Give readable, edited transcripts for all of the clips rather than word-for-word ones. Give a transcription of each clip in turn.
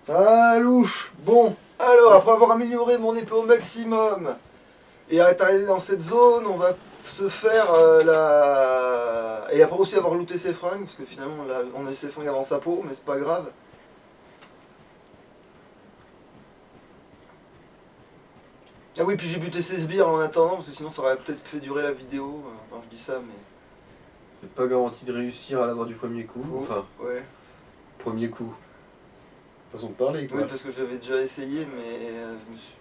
Ah, louche. Bon, alors, après avoir amélioré mon épée au maximum et être arrivé dans cette zone, on va se faire la... Et après aussi avoir looté ses fringues, parce que finalement, on a eu ses fringues avant sa peau, mais c'est pas grave. Ah oui, puis j'ai buté ses sbires en attendant, parce que sinon ça aurait peut-être fait durer la vidéo. Enfin, je dis ça, mais... C'est pas garanti de réussir à l'avoir du premier coup. Oh, Enfin, ouais. premier coup. Façon de parler, quoi. Oui, parce que j'avais déjà essayé, mais je me suis...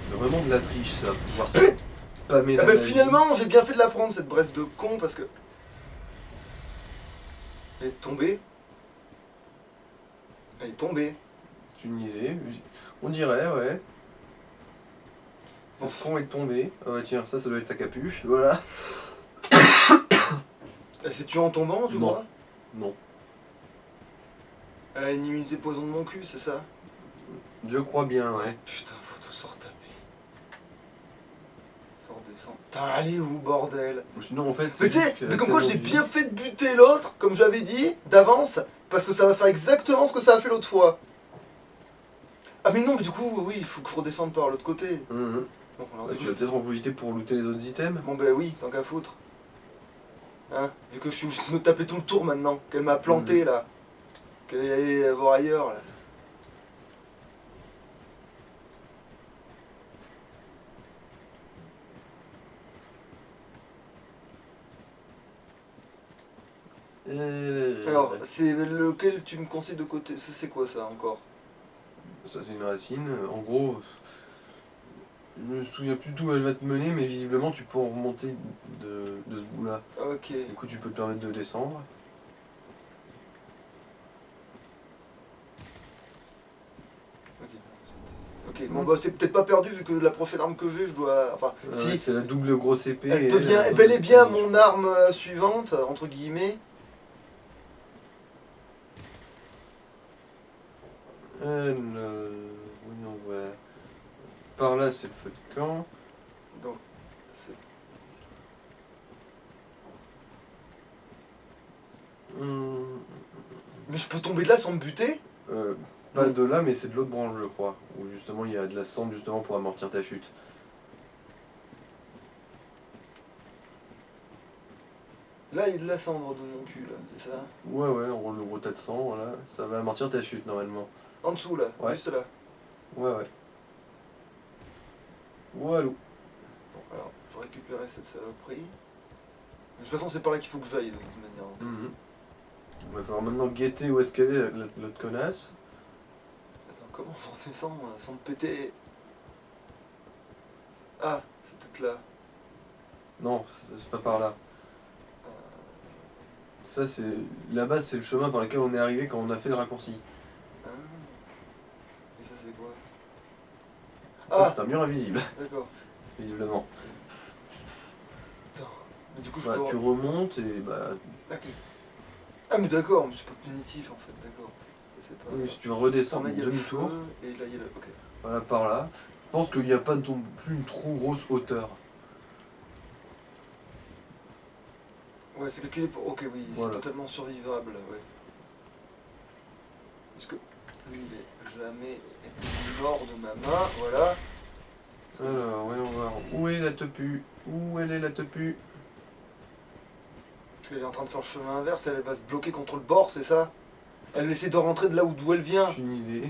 C'est vraiment de la triche, ça, pouvoir spammer Ah la bah magie. finalement, j'ai bien fait de la prendre, cette braise de con, parce que... Elle est tombée. Elle est tombée. C'est une idée. On dirait, ouais. Bon. Cette con est tombée. Ah ouais, tiens, ça doit être sa capuche. Voilà. Elle s'est tuée en tombant, tu Non. crois? Non. Elle a une immunité poison de mon cul, c'est ça? Je crois bien, ouais. Putain, faut tout se retaper. Faut redescendre. Putain, allez où, bordel? Sinon, en fait, Mais tu sais, juste que mais comme quoi j'ai tellement bien fait de buter l'autre, comme j'avais dit, d'avance, parce que ça va faire exactement ce que ça a fait l'autre fois. Ah mais non, mais du coup, oui, il faut que je redescende par l'autre côté. Mhm. Bon, alors, Ouais, du tu coup, vas peut-être en profiter pour looter les autres items. bon bah oui, tant qu'à foutre. Hein, vu que je suis obligé de me taper tout le tour maintenant, qu'elle m'a planté là. Qu'elle est allée voir ailleurs là. Alors, c'est lequel tu me conseilles de côté? C'est quoi ça encore? Ça, c'est une racine. En gros, je me souviens plus d'où elle va te mener, mais visiblement, tu peux en remonter de ce bout-là. Ok. Du coup, tu peux te permettre de descendre. Ok, bon bah c'est peut-être pas perdu vu que la prochaine arme que j'ai, je dois... Enfin, si, C'est la double grosse épée. elle devient bel et bien mon arme suivante, entre guillemets. Voyons voir. Par là, c'est le feu de camp. Donc, c'est... Hum, Mais je peux tomber de là sans me buter? Pas de là, mais c'est de l'autre branche, je crois. Où justement, il y a de la cendre justement pour amortir ta chute. Là, il y a de la cendre de mon cul, là, c'est ça? Ouais, ouais, on roule le gros tas de sang, voilà. Ça va amortir ta chute, normalement. En dessous, là, Ouais. juste là. Ouais, ouais. Walou. Bon, alors, je récupérer cette saloperie. De toute façon, c'est par là qu'il faut que j'aille, de toute manière. Donc. Mhm. Il va falloir maintenant guetter où est-ce qu'elle est, l'autre connasse. Attends, comment je redescends sans me péter? Ah, c'est peut-être là. Non, c'est pas par là. Ça, c'est... Là-bas, c'est le chemin par lequel on est arrivé quand on a fait le raccourci. Ah. Et ça, c'est quoi? Ça, Ah, c'est un mur invisible, d'accord. visiblement. Attends. Mais du coup, je Bah, peux... tu remontes et bah... Ok. Ah, mais d'accord, mais c'est pas punitif, en fait, d'accord. C'est pas... Oui, si tu redescends Là, il y a le demi-tour, feu, et là, il y a le... Ok. voilà, par là. Je pense qu'il n'y a pas non plus une trop grosse hauteur. Ouais, c'est calculé pour... Ok, oui, Voilà. c'est totalement survivable, ouais. Parce que lui, il est jamais mort de ma main, voilà. Alors, voyons voir. Où est la tepu? Où elle est la tepu? Parce qu'elle est en train de faire le chemin inverse, elle va se bloquer contre le bord, c'est ça? Elle essaie de rentrer de là d'où elle vient. J'ai une idée.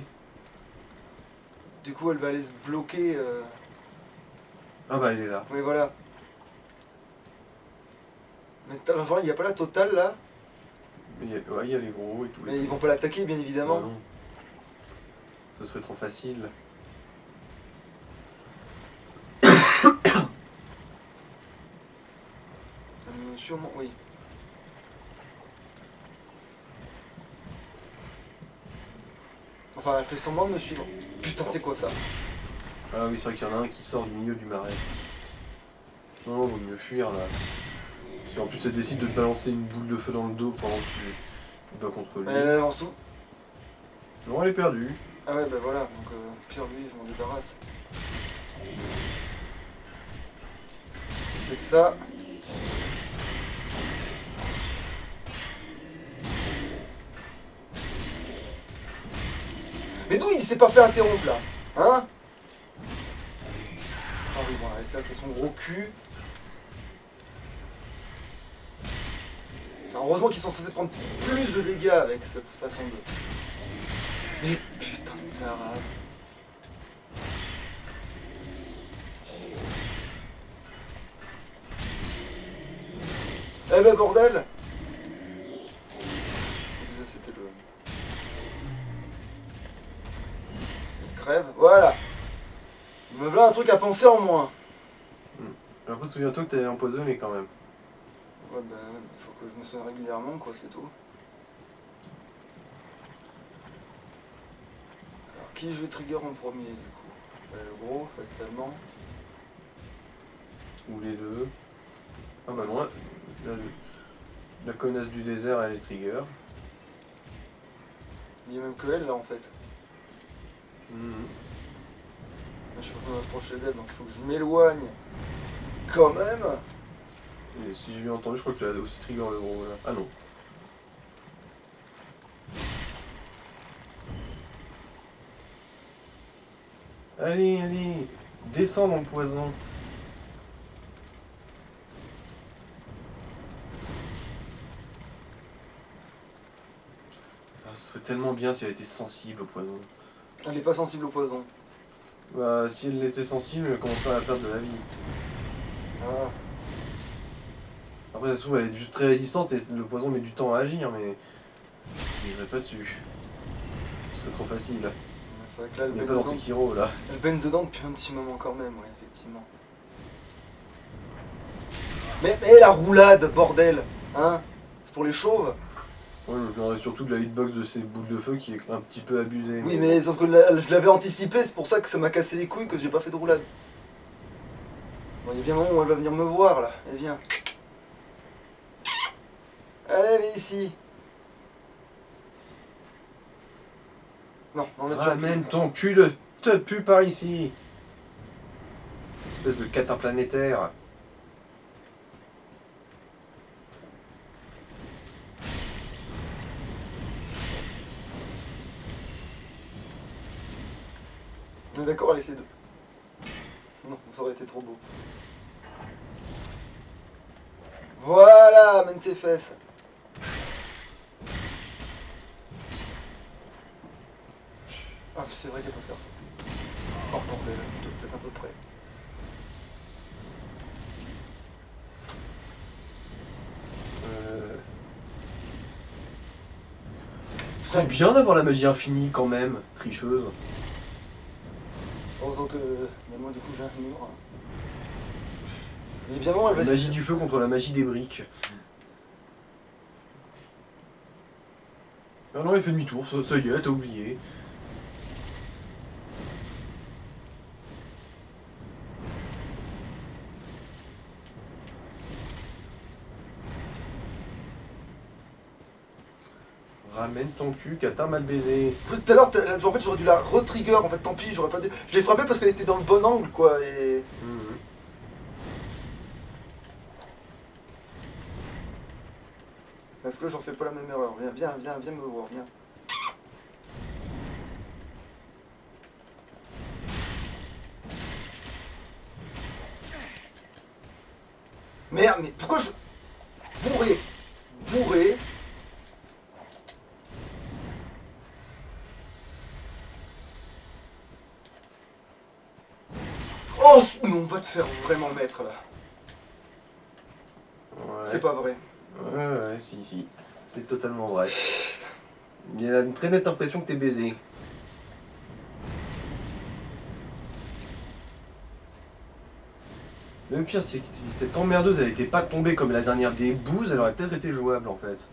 Du coup, elle va aller se bloquer. Ah bah, elle est là. Oui, voilà. Mais genre, il n'y a pas la totale là? Mais ouais, il y a les gros et tout. Mais ils vont pas l'attaquer, bien évidemment. Bah non. Ce serait trop facile. Sûrement, oui. Enfin, elle fait semblant de me suivre. Putain, c'est quoi ça? Ah oui, c'est vrai qu'il y en a un qui sort du milieu du marais. Non, vaut mieux fuir là. Si en plus elle décide de te balancer une boule de feu dans le dos pendant que tu te bats contre lui. Elle lance tout. Non, elle est perdue. Ah ouais, bah voilà, donc pire lui, je m'en débarrasse. c'est que ça. Mais d'où il s'est pas fait interrompre là? Hein? Ah oui, bon, allez, ça avec son gros cul. Alors, heureusement qu'ils sont censés prendre plus de dégâts avec cette façon de... Mais putain de ta race. Eh ben bordel! Ça, c'était le... Crève, voilà! Me voilà un truc à penser en moins. Après, souviens-toi que t'avais empoisonné quand même. Ouais, ben, il faut que je me soigne régulièrement, quoi, c'est tout. Alors, qui je vais trigger en premier, du coup? Le gros, fatalement. Ou les deux. Ah bah non, la connasse du désert, elle est trigger. Il y a même que elle, là, en fait. Mhm. Je suis en train de m'approcher d'elle, donc il faut que je m'éloigne. Quand même! Et si j'ai bien entendu, je crois que tu as aussi trigger le gros là. Ah non. Allez, allez, descends dans le poison. Ah, ce serait tellement bien si elle était sensible au poison. Elle est pas sensible au poison. Bah, si elle était sensible, elle commencerait à perdre de la vie. Ah. Après, ça se trouve, elle est juste très résistante et le poison met du temps à agir, mais je n'irai pas dessus. Ce serait trop facile. C'est vrai que là, Il n'y a pas dans Sekiro là. elle baigne dedans depuis un petit moment quand même, ouais, effectivement. Mais la roulade, bordel! Hein? C'est pour les chauves? Ouais, je me plaindrais surtout de la hitbox de ces boules de feu qui est un petit peu abusée. Oui, mais sauf que je l'avais anticipé, c'est pour ça que ça m'a cassé les couilles que j'ai pas fait de roulade. Bon, il y a bien un moment où elle va venir me voir là. Elle vient. Allez, viens ici. Non, on va mettre Ramène ton cul de te pue par ici. Espèce de catin planétaire. On est d'accord à laisser deux. Non, ça aurait été trop beau. Voilà, mène tes fesses. Ah, c'est vrai qu'elle peut faire ça. Oh bordel, je dois peut-être à peu près. C'est bien d'avoir la magie infinie quand même, tricheuse. Heureusement que... Mais moi du coup j'ai un mur. Mais évidemment elle va La magie du feu contre la magie des briques. Ah non, il fait demi-tour, ça y est, t'as oublié. Ramène ton cul, catin mal baisé. Tout à l'heure, en fait j'aurais dû la re-trigger, en fait tant pis, j'aurais pas dû... Je l'ai frappée parce qu'elle était dans le bon angle quoi, et... Mhm. Parce que là j'en fais pas la même erreur. Viens me voir, viens. Merde, mais pourquoi je... Bourré. Oh, non, on va te faire vraiment mettre là. Ouais. C'est pas vrai. Ouais, si. C'est totalement vrai. Il y a une très nette impression que t'es baisé. Le pire, c'est que si cette emmerdeuse, elle était pas tombée comme la dernière des bouses, elle aurait peut-être été jouable en fait.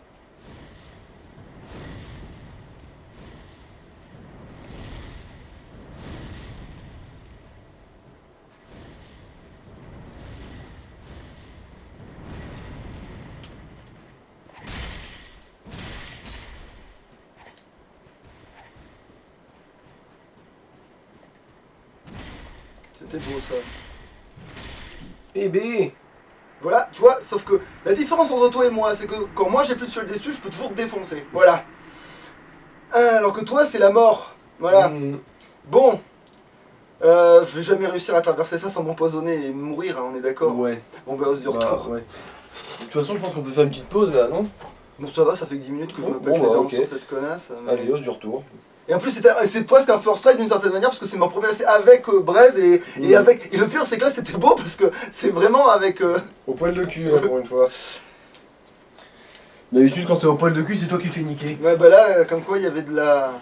C'était beau ça. Eh bé, Voilà, tu vois, sauf que la différence entre toi et moi, c'est que quand moi j'ai plus de shield dessus, je peux toujours te défoncer. Voilà. Alors que toi, c'est la mort. Voilà. Bon. Je vais jamais réussir à traverser ça sans m'empoisonner et mourir, hein, on est d'accord. Ouais. Bon bah, ose du retour. Ouais. De toute façon, je pense qu'on peut faire une petite pause là, non? Bon, ça va, ça fait que 10 minutes que je Oh, me pète bon, les bah, dents ok. sur cette connasse. Mais... Allez, ose du retour. Et en plus, c'est presque un first strike d'une certaine manière, parce que c'est ma première essai avec Braise et avec. Et le pire, c'est que là, c'était beau parce que c'est vraiment avec. Au poil de cul, là, pour une fois. D'habitude, quand c'est au poil de cul, c'est toi qui te fais niquer. Ouais, bah là, comme quoi, il y avait de la.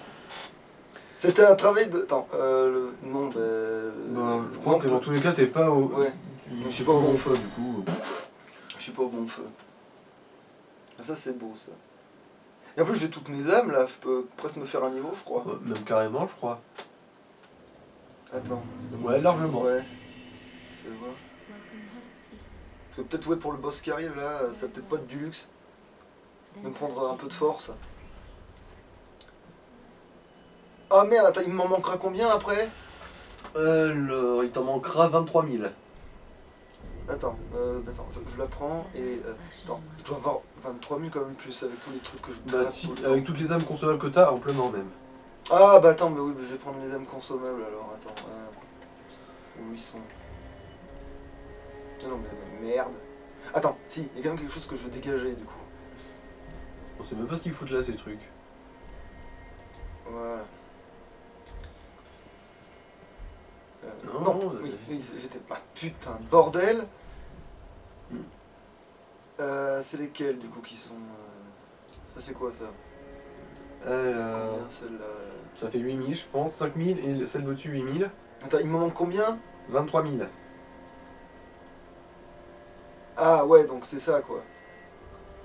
C'était un travail de. Attends, non, Je crois que dans tous les cas, t'es pas au. Ouais. Je sais pas au bon feu, du coup. Je suis pas au bon feu. Ah, ça, c'est beau, ça. Et en plus, j'ai toutes mes âmes là, je peux presque me faire un niveau, je crois. Même carrément, je crois. Attends. Ouais, largement. Ouais. Je vais voir. Parce que peut-être, ouais, pour le boss qui arrive là, ça va peut-être pas être du luxe. De me prendre un peu de force. Ah merde, attends, il m'en manquera combien après? Il t'en manquera 23 000. Attends, je la prends et. Attends, je dois avoir 23 000 quand même plus avec tous les trucs que je Bah, gratte si, tout le temps. avec toutes les âmes consommables que t'as, amplement même. Ah bah attends, mais oui, je vais prendre les âmes consommables alors, attends. Où ils sont? Ah non, mais merde. Attends, si, il y a quand même quelque chose que je veux dégager du coup. On sait même pas ce qu'ils foutent là, ces trucs. Voilà. Non, oui, j'étais. Ah putain, bordel! Hmm. C'est lesquels du coup qui sont. Ça c'est quoi ça? Combien celle-là? Ça fait 8 000, je pense. 5 000 et celle d'au-dessus, 8 000. Attends, il me manque combien? 23 000. Ah ouais, donc c'est ça quoi.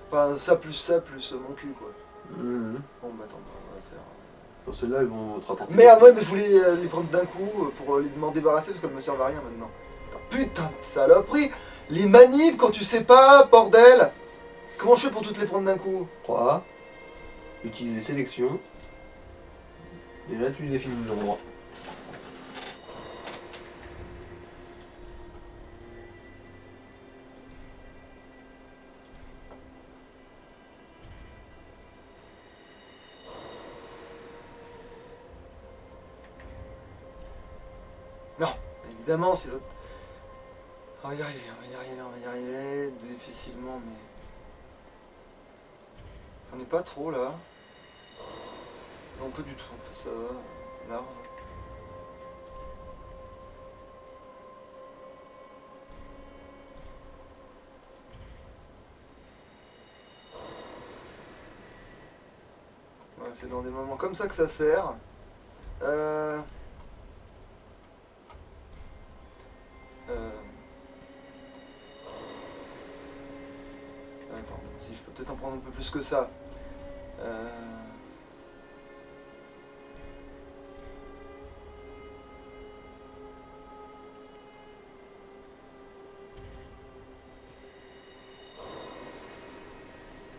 Enfin, ça plus mon cul quoi. Bon bah attends, on va faire. Bon, celles-là, elles vont te rapporter. Merde, ouais, mais je voulais les prendre d'un coup pour m'en débarrasser parce qu'elles me servent à rien maintenant. Putain de saloperie! Les manips quand tu sais pas, bordel! Comment je fais pour toutes les prendre d'un coup? 3. Utiliser sélection. Et là, tu définis le endroit. Non, évidemment, c'est l'autre. On va y arriver, on va y arriver, difficilement, mais... J'en ai pas trop, là. Non, pas du tout, en fait, ça va, large. Ouais, c'est dans des moments comme ça que ça sert. Attends, si je peux peut-être en prendre un peu plus que ça.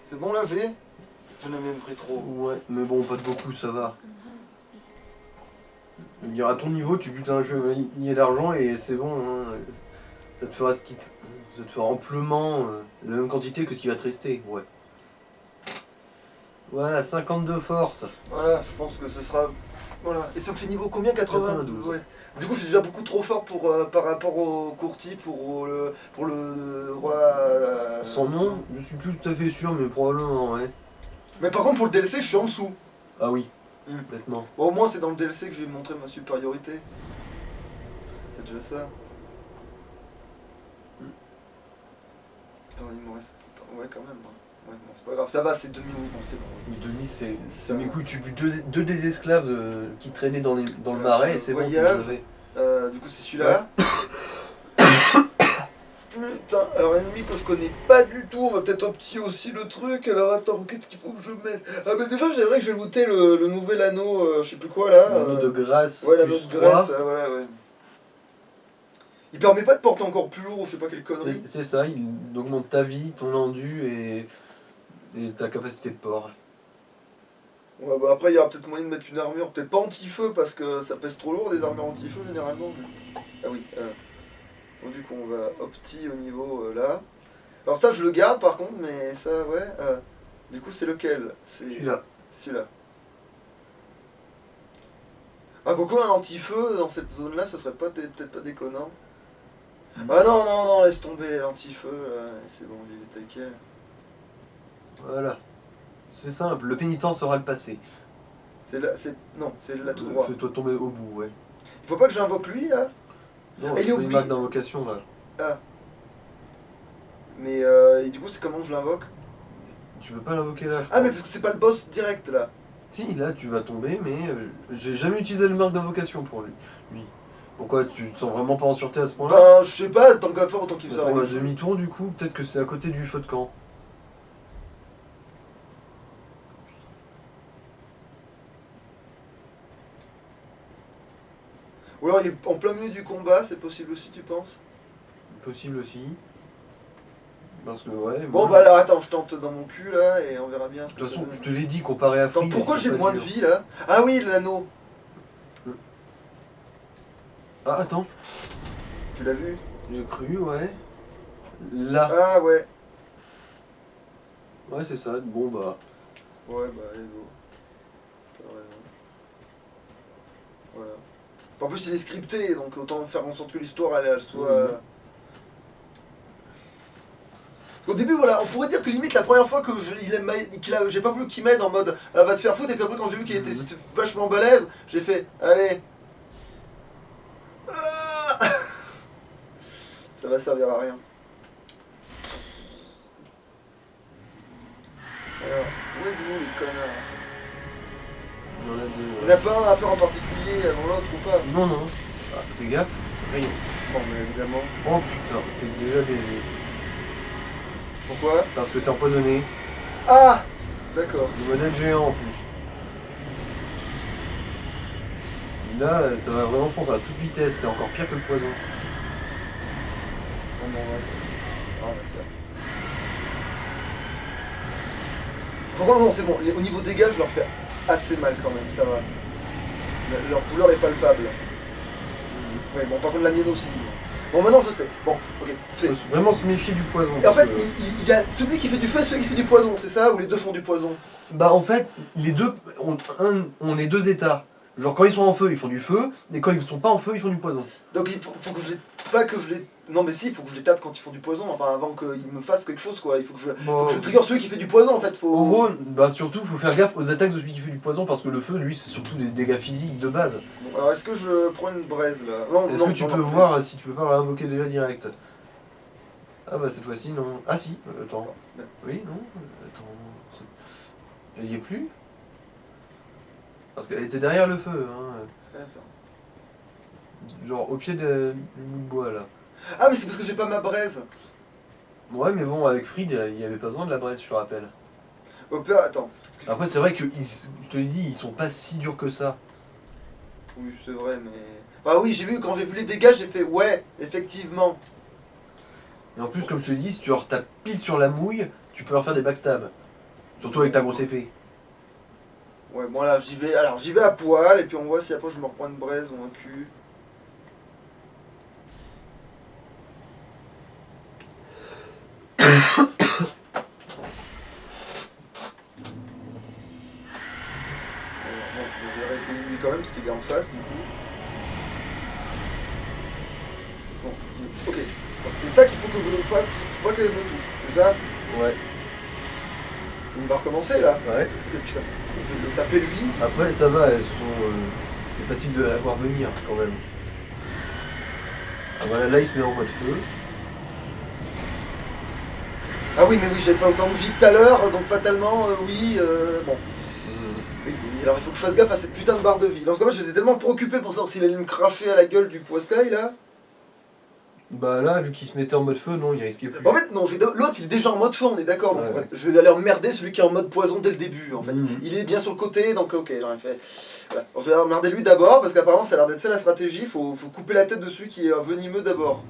C'est bon là, j'ai? J'en ai même pris trop. Ouais, mais bon, pas de beaucoup, ça va. Je veux dire, à ton niveau, tu butes un chevalier d'argent et c'est bon. Hein. Ça te fera ça te fera amplement la même quantité que ce qui va te rester. Ouais. Voilà, 52 force. Voilà, je pense que ce sera... Voilà. Et ça me fait niveau combien? 92. Ouais. Du coup, je suis déjà beaucoup trop fort pour, par rapport au courtier, pour le roi... Sans nom, je suis plus tout à fait sûr, mais probablement, ouais. Mais par contre, pour le DLC, je suis en dessous. Ah oui, Hmm. maintenant. Bon, au moins, c'est dans le DLC que j'ai montré ma supériorité. C'est déjà ça. Attends, il me reste... Attends, ouais, quand même. Hein. Ouais, bon, c'est pas grave, ça va, c'est demi, oui, bon, c'est bon. Oui. Oui, demi, c'est Ça- mes couilles. Tu butes deux des esclaves qui traînaient dans le marais et c'est bon, tu les voyage. avais. Du coup, c'est celui-là. Putain, alors ennemi que je connais pas du tout, on va peut-être opti aussi le truc, alors attends, qu'est-ce qu'il faut que je mette? Ah mais déjà j'aimerais que j'ai looté le nouvel anneau, je sais plus quoi là. L'anneau de grâce. Ouais, l'anneau plus de grâce, 3. voilà, ouais. Il permet pas de porter encore plus lourd, je sais pas quelle connerie. C'est ça, il augmente ta vie, ton endu et ta capacité de port. Ouais, bah après il y aura peut-être moyen de mettre une armure, peut-être pas anti-feu parce que ça pèse trop lourd des armures anti-feu généralement. Ah oui, donc du coup on va opti au niveau là. Alors ça, je le garde par contre, mais ça, ouais. Du coup, c'est lequel? C'est Celui-là. celui-là. Ah, coucou, un anti-feu dans cette zone-là, ce serait pas peut-être pas déconnant. Ah non, non, non, laisse tomber l'anti-feu, là. C'est bon, j'y vais tel quel. Voilà. C'est simple, le pénitent sera le passé. C'est là, c'est... Non, c'est là tout droit. Fais-toi tomber au bout, ouais. Il faut pas que j'invoque lui, là? Non, il est c'est pas une oublié. marque d'invocation, là. Ah. Mais et du coup, c'est comment je l'invoque? Tu peux pas l'invoquer là, je Ah, crois. mais parce que c'est pas le boss direct, là. Si, là, tu vas tomber, mais j'ai jamais utilisé le marque d'invocation pour lui. Pourquoi, tu te sens vraiment pas en sûreté à ce point-là? Ben, je sais pas, tant qu'à faire, autant qu'il me Attends, serve. demi-tour, du coup, peut-être que c'est à côté du feu de camp. Ou alors il est en plein milieu du combat, c'est possible aussi, tu penses? Possible aussi. Parce que, ouais. Bon, moi, bah alors attends, je tente dans mon cul, là, et on verra bien ce de que toute ça façon, donne. je te l'ai dit, comparé à Attends, Free. pourquoi c'est j'ai pas moins de dur. vie, là? Ah oui, l'anneau. Ah, attends, Tu l'as vu? j'ai cru, ouais. Là. Ah ouais. Ouais, c'est ça. Bon, bah. Ouais, bah allez, go. T'as raison. Voilà. En plus, il est scripté, donc autant faire en sorte que l'histoire, elle soit... Mhm. Au début, voilà, on pourrait dire que limite la première fois que j'ai pas voulu qu'il m'aide en mode va te faire foutre, et puis après quand j'ai vu qu'il était vachement balèze, j'ai fait allez. Ah ça va servir à rien. Alors, où êtes-vous les connards? Il y en a deux. Il n'y en a pas un à faire en particulier avant l'autre ou pas? Non, non. Ah, fais gaffe. Rien. Bon, mais évidemment. Oh putain, t'es déjà baisé. Pourquoi? Parce que t'es empoisonné. Ah d'accord. Le modèle géant en plus. Là, ça va vraiment fondre à toute vitesse. C'est encore pire que le poison. Bon, ouais. Ah, bah tiens. Par contre, non, c'est bon. Au niveau dégâts, je leur fais assez mal quand même, ça va. Leur couleur est palpable. Ouais, bon, par contre, la mienne aussi. Bon, maintenant je sais. Bon, ok. Il faut vraiment se méfier du poison. Et en fait, parce que- il y a celui qui fait du feu et celui qui fait du poison, c'est ça? Ou les deux font du poison? Bah en fait, les deux ont les deux états. Genre quand ils sont en feu, ils font du feu, et quand ils sont pas en feu, ils font du poison. Donc il faut que je les... Pas que je les... Non mais si, il faut que je les tape quand ils font du poison, enfin avant qu'ils me fassent quelque chose quoi. Il faut que Bon, je trigger celui qui fait du poison en fait. Faut... en gros, bah surtout, faut faire gaffe aux attaques de celui qui fait du poison, parce que le feu, lui, c'est surtout des dégâts physiques de base. Bon, alors est-ce que je prends une braise là? Non, Est-ce non, que tu non, peux non. voir si tu peux pas réinvoquer déjà direct? Ah bah cette fois-ci, non. Ah si, attends. Attends, merde. Oui, non, attends. Elle y est plus? Parce qu'elle était derrière le feu, hein. Attends. Genre au pied du bout de bois là. Ah mais c'est parce que j'ai pas ma braise. Ouais, mais bon, avec Fried, il y avait pas besoin de la braise, je te rappelle. Au pire, attends. Après, c'est vrai que, je te l'ai dit, ils sont pas si durs que ça. Oui, c'est vrai, mais... Bah oui, j'ai vu, quand j'ai vu les dégâts, j'ai fait ouais, effectivement. Et en plus, comme je te l'ai dit, si tu leur tapes pile sur la mouille, tu peux leur faire des backstabs. Surtout avec ta grosse épée. Ouais, bon là, j'y vais. Alors, j'y vais à poil, et puis on voit si après je me reprends une braise ou un cul. Bon, je vais réessayer lui quand même, parce qu'il est en face, du coup. Bon, ok. Donc, c'est ça qu'il faut que je ne pas, faut pas qu'elle me touche. C'est ça? Ouais. Il va recommencer là. Ouais. Putain, je vais le taper lui. Après, ça va, elles sont. C'est facile de la voir venir quand même. Ah voilà, là il se met en mode feu. Ah oui, mais oui, j'avais pas autant de vie que tout à l'heure, donc fatalement, oui, bon. Oui, oui, alors il faut que je fasse gaffe à cette putain de barre de vie. Dans ce cas, j'étais tellement préoccupé pour savoir s'il allait me cracher à la gueule du poiscaille là. Bah là, vu qu'il se mettait en mode feu, non, il risquait plus. En fait, non, l'autre il est déjà en mode feu, on est d'accord. Donc Ouais. en fait, je vais aller emmerder celui qui est en mode poison dès le début en fait. Mhm. Il est bien sur le côté, donc ok, j'en ai fait. Voilà. Donc, je vais emmerder lui d'abord, parce qu'apparemment ça a l'air d'être ça la stratégie, faut couper la tête de celui qui est venimeux d'abord.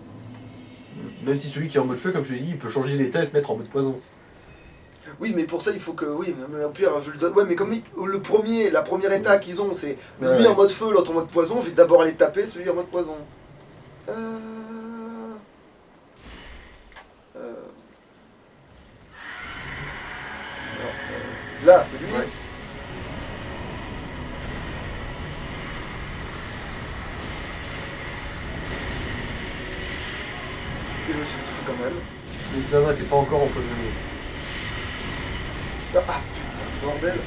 Même si celui qui est en mode feu, comme je te l'ai dit, il peut changer d'état et se mettre en mode poison. Oui, mais pour ça il faut que. Oui, mais au pire, je le donne. Ouais, mais comme la première état qu'ils ont, c'est lui Ouais. en mode feu, l'autre en mode poison, je vais d'abord aller taper celui en mode poison. Celui-là, c'est lui. Ouais. Et je me suis fait toucher quand même. Mais ça va, t'es pas encore empoisonné. Ah putain, bordel.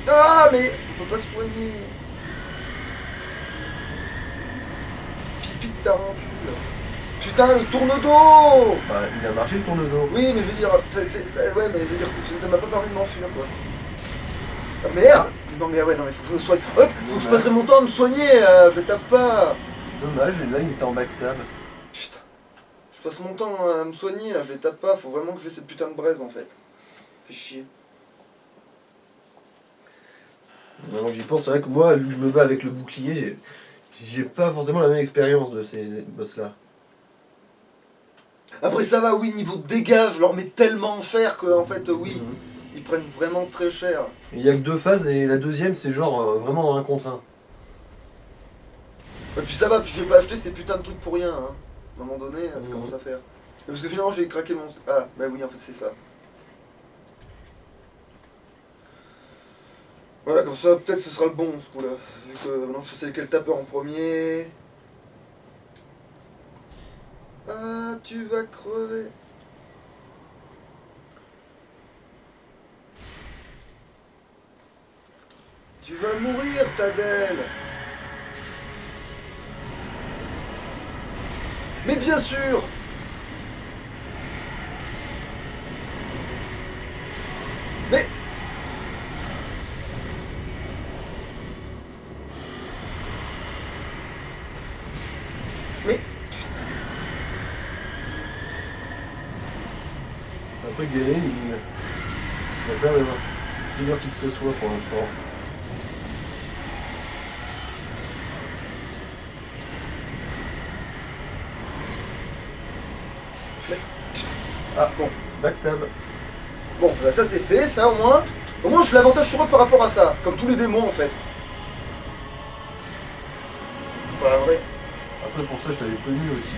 Ah mais on peut pas se soigner. Pipi de tarentule. Putain, le tourne-dos. Bah, il a marché le tourne-dos. Oui, mais je veux dire, ouais, mais je veux dire, ça m'a pas permis de m'enfuir, quoi. Ah, merde. Non mais ouais, non mais faut que je me soigne. Hop, faut que je passerai mon temps à me soigner, je les tape pas. Dommage, et là il était en backstab. Putain. Je passe mon temps à me soigner, là, je les tape pas, faut vraiment que j'ai cette putain de braise, en fait. Fais chier. Maintenant que j'y pense, c'est vrai que moi, vu que je me bats avec le bouclier, j'ai pas forcément la même expérience de ces boss-là. Après ça va, oui, niveau de dégâts, je leur mets tellement cher que, en fait, oui, Mhm. ils prennent vraiment très cher. Il y a que 2 phases et la deuxième c'est genre vraiment un contre un. Et puis ça va, puis je vais pas acheter ces putains de trucs pour rien, hein. À un moment donné, ça Mhm. commence à faire. Parce que finalement, j'ai craqué mon... Ah, bah oui, en fait, c'est ça. Voilà, comme ça, peut-être ce sera le bon, ce coup-là. Vu que maintenant, je sais lequel taper en premier. Ah, tu vas crever. Tu vas mourir, Tadel. Mais bien sûr. Mais... Mais... Après Galen, il a pas même seigneur qui que ce soit pour l'instant. Ah bon, backstab. Bon, bah, ça c'est fait, ça au moins. Au moins, j'ai l'avantage sur eux par rapport à ça. Comme tous les démons, en fait. C'est pas vrai. Après pour ça je t'avais prévenu aussi.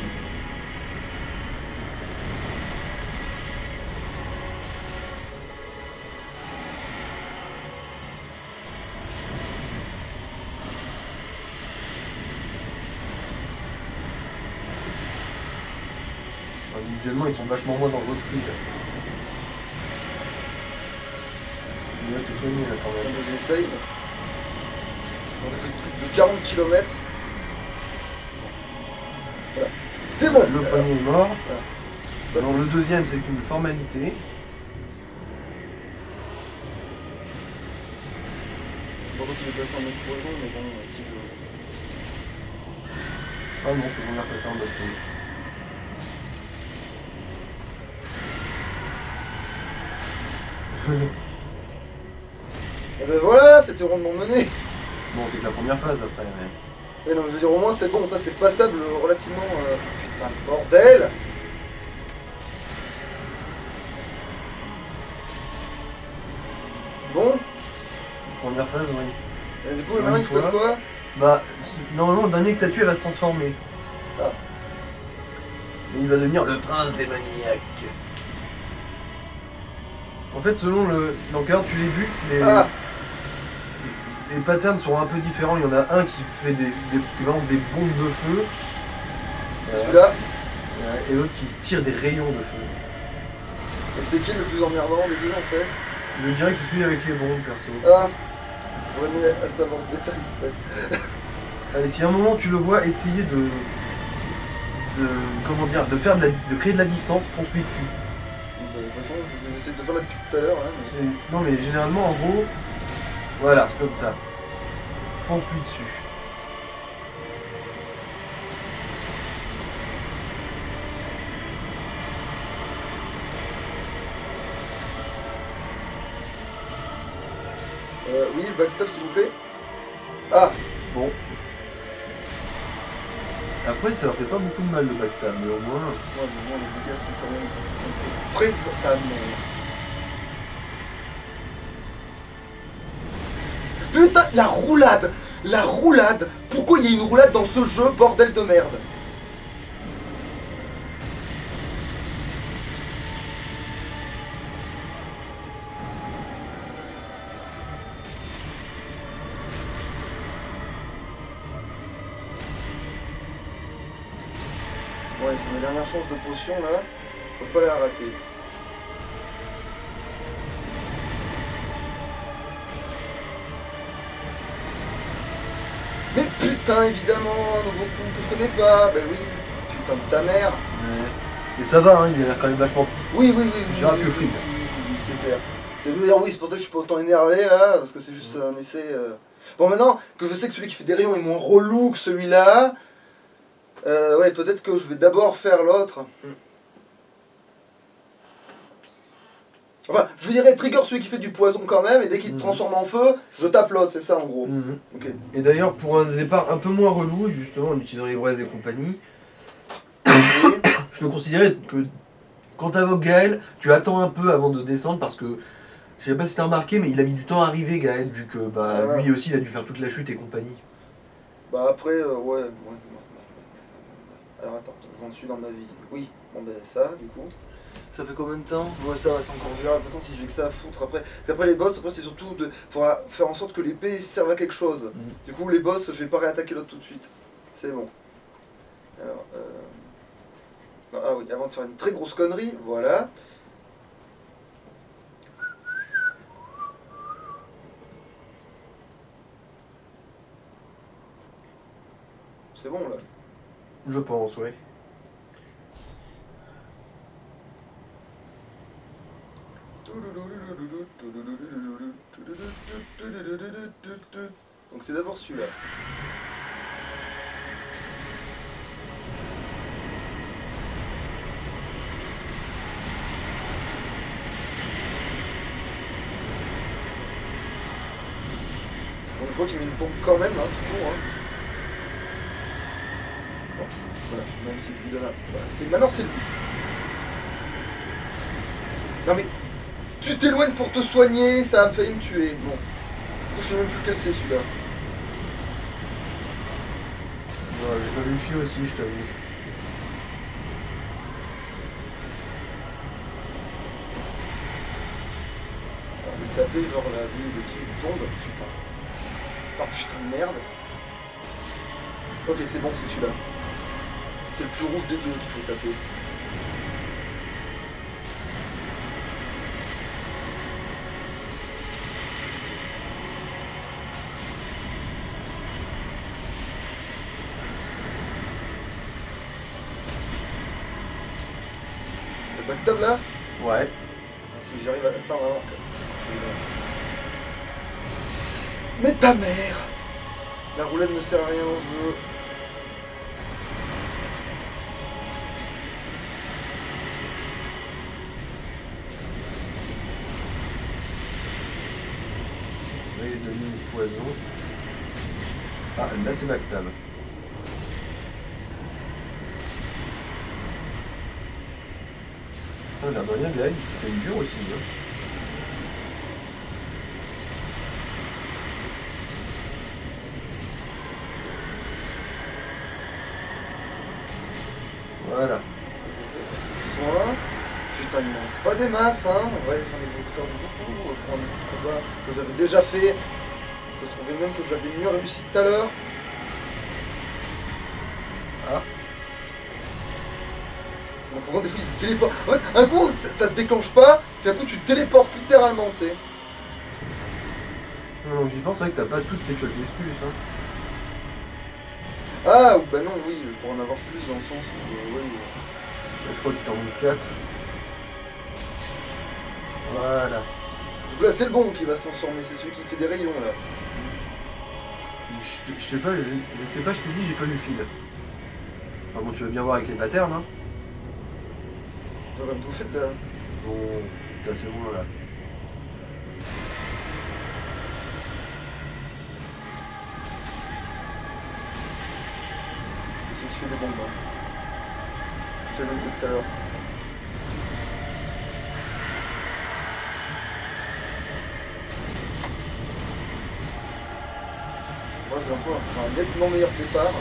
Individuellement ils sont vachement moins dangereux que lui. Il va te soigner là quand même. Donc, j'essaye. On a fait plus de 40 km. Voilà. C'est bon. Le premier est mort. Ça, Non, le deuxième c'est une formalité. Bon, donc il est passé en mode poison, mais bon, si je... Ah non, c'est bon, on a repassé en mode poison. Et ben voilà, c'était rondement mené. Bon, c'est que la première phase après, mais... Mais non, je veux dire, au moins c'est bon, ça c'est passable relativement... Putain, le bordel. Bon, Première phase, oui. et du coup, maintenant il se passe quoi? Bah, normalement, le dernier que t'as tué, elle va se transformer. Ah. Et il va devenir le prince démoniaque. En fait, selon le... Donc, alors, tu les butes, Ah. les patterns sont un peu différents. Il y en a un qui fait qui lance des bombes de feu. C'est celui-là. Et l'autre qui tire des rayons de feu. Et c'est qui le plus emmerdant des deux en fait? Je dirais que c'est celui avec les bombes, perso. Ah. J'aurais aimé à savoir ce détail en fait. Allez, si à un moment tu le vois essayer de comment dire, de créer de la distance, fonce-lui dessus. De toute façon, j'essaie de faire là depuis tout à l'heure. Hein, mais... Non mais généralement en gros, voilà, comme ça. Fonce-lui dessus. Oui, le backstab s'il vous plaît. Ah. Bon. Après ça leur fait pas beaucoup de mal le backstab, mais au moins. Ouais, mais bon, les dégâts sont quand même présentables. Putain, la roulade. La roulade. Pourquoi il y a une roulade dans ce jeu, bordel de merde? Ouais, c'est ma dernière chance de potion là. Faut pas la rater. Mais putain, évidemment, un nouveau coup que je connais pas. Bah oui, putain de ta mère. Mais ça va, hein, il a l'air quand même vachement Oui, gérable que Fried. oui, c'est clair. C'est d'ailleurs oui, c'est pour ça que je suis pas autant énervé là, parce que c'est juste un essai. Bon, maintenant que je sais que celui qui fait des rayons est moins relou que celui-là, ouais, peut-être que je vais d'abord faire l'autre. Enfin, je dirais trigger celui qui fait du poison quand même, et dès qu'il te transforme en feu, je tape l'autre, c'est ça en gros. Ok. Et d'ailleurs, pour un départ un peu moins relou, justement en utilisant les braises et compagnie, je te considérais que quand t'invoques Gaël, tu attends un peu avant de descendre parce que je sais pas si t'as remarqué, mais il a mis du temps à arriver, Gaël, vu que bah, lui aussi il a dû faire toute la chute et compagnie. Bah après, ouais. Alors attends, j'en suis dans ma vie. Oui, bon ben ça, du coup. Ça fait combien de temps? Ouais, ça va, c'est encore gérable. De toute façon, si j'ai que ça à foutre après. Parce qu'après les boss, après c'est surtout de. Faudra faire en sorte que l'épée serve à quelque chose. Du coup, les boss, je vais pas réattaquer l'autre tout de suite. C'est bon. Alors, ah oui, avant de faire une très grosse connerie, voilà. C'est bon là. Je pense, ouais. Donc c'est d'abord celui-là. Donc je vois qu'il met une pompe quand même, hein, toujours. Hein. Bon, voilà, même si je lui donne un... Voilà. Maintenant c'est lui. Non mais... Tu t'éloignes pour te soigner, ça a failli me tuer. Bon. Je sais même plus lequel c'est celui-là. Ouais, j'ai pas vu le fil aussi, je t'avoue. On va taper genre la vie de qui tombe. Putain. Oh putain de merde. Ok, c'est bon, c'est celui-là. C'est le plus rouge des deux qu'il faut taper. Le backstab là? Ouais. Si j'y arrive à... Attends, on va voir. Mais ta mère! La roulette ne sert à rien au jeu. Là, il est devenu poison. Ah, là c'est backstab. Ah, l'air de rien, Gaël, il fait dur aussi. Hein. Voilà. Soin. Putain, il m'en reste pas des masses, hein. Ouais, j'en ai beaucoup pour un combat que j'avais déjà fait. Que je trouvais même que j'avais mieux réussi tout à l'heure. Ah. Donc, par contre, des fois, il se téléporte. En fait, un coup, ça se déclenche pas, puis un coup, tu te téléportes littéralement, tu sais. Non, j'y pense, c'est vrai que t'as pas toutes tes fioles d'excuse. Hein. Ah, bah non, oui, je pourrais en avoir plus dans le sens où, oui. Je crois qu'il t'en manque 4. Voilà. Du coup, là, c'est le bon qui va se transformer, c'est celui qui fait des rayons, là. Je sais pas, je t'ai dit, j'ai pas lu le fil. Enfin bon, tu vas bien voir avec les patterns, hein. Tu vas me toucher de là. Bon, t'es assez loin là. C'est celui qui fait des bombes, hein. Je t'ai vu tout à l'heure. Moi, j'ai encore un nettement meilleur départ.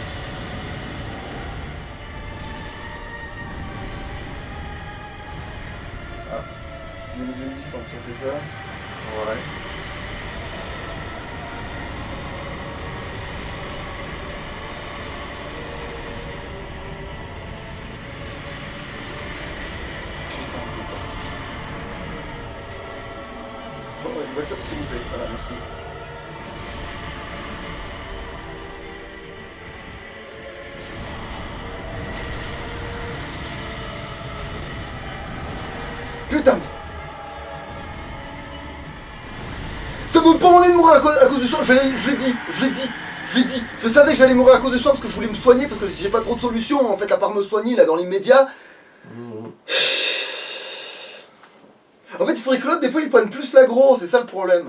Ah, il y a une distance, c'est ça? Ouais. Voiture, s'il vous plaît. Voilà, merci. Putain! Ça me pend au nez de mourir à cause du sang. Je l'ai dit. Je savais que j'allais mourir à cause du sang parce que je voulais me soigner parce que j'ai pas trop de solutions en fait à part me soigner là dans l'immédiat. En fait, il faudrait que l'autre, des fois, il prenne plus l'aggro, c'est ça le problème.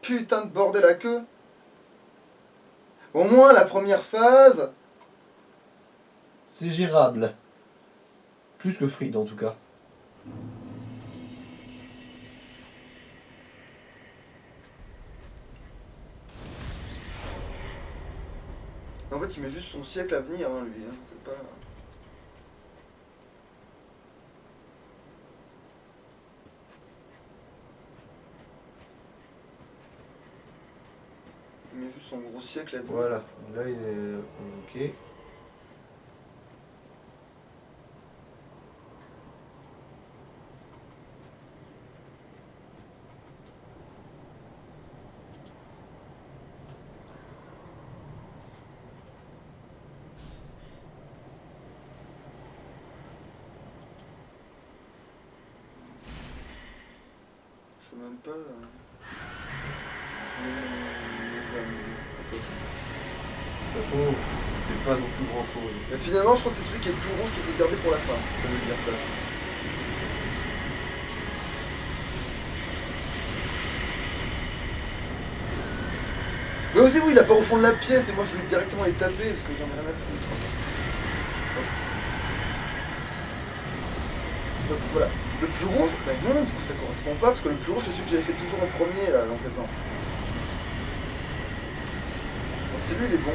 Putain de bordel à queue. Au moins, la première phase... C'est gérable. Plus que Fried en tout cas. En fait, il met juste son siècle à venir, hein, lui. Hein. C'est pas... Il met juste son gros siècle à venir. Voilà, là il est... Ok. Je sais même pas... De toute façon, c'était pas non plus grand chose. Mais finalement, je crois que c'est celui qui est le plus rouge qu'il faut garder pour la fin. Ça veut dire ça. Mais aussi, oui, il a pas au fond de la pièce et moi je vais directement les taper parce que j'en ai rien à foutre. Donc voilà. Le plus rouge, bah non, du coup ça correspond pas parce que le plus rouge c'est celui que j'avais fait toujours en premier là, donc attends. Donc c'est lui les bombes.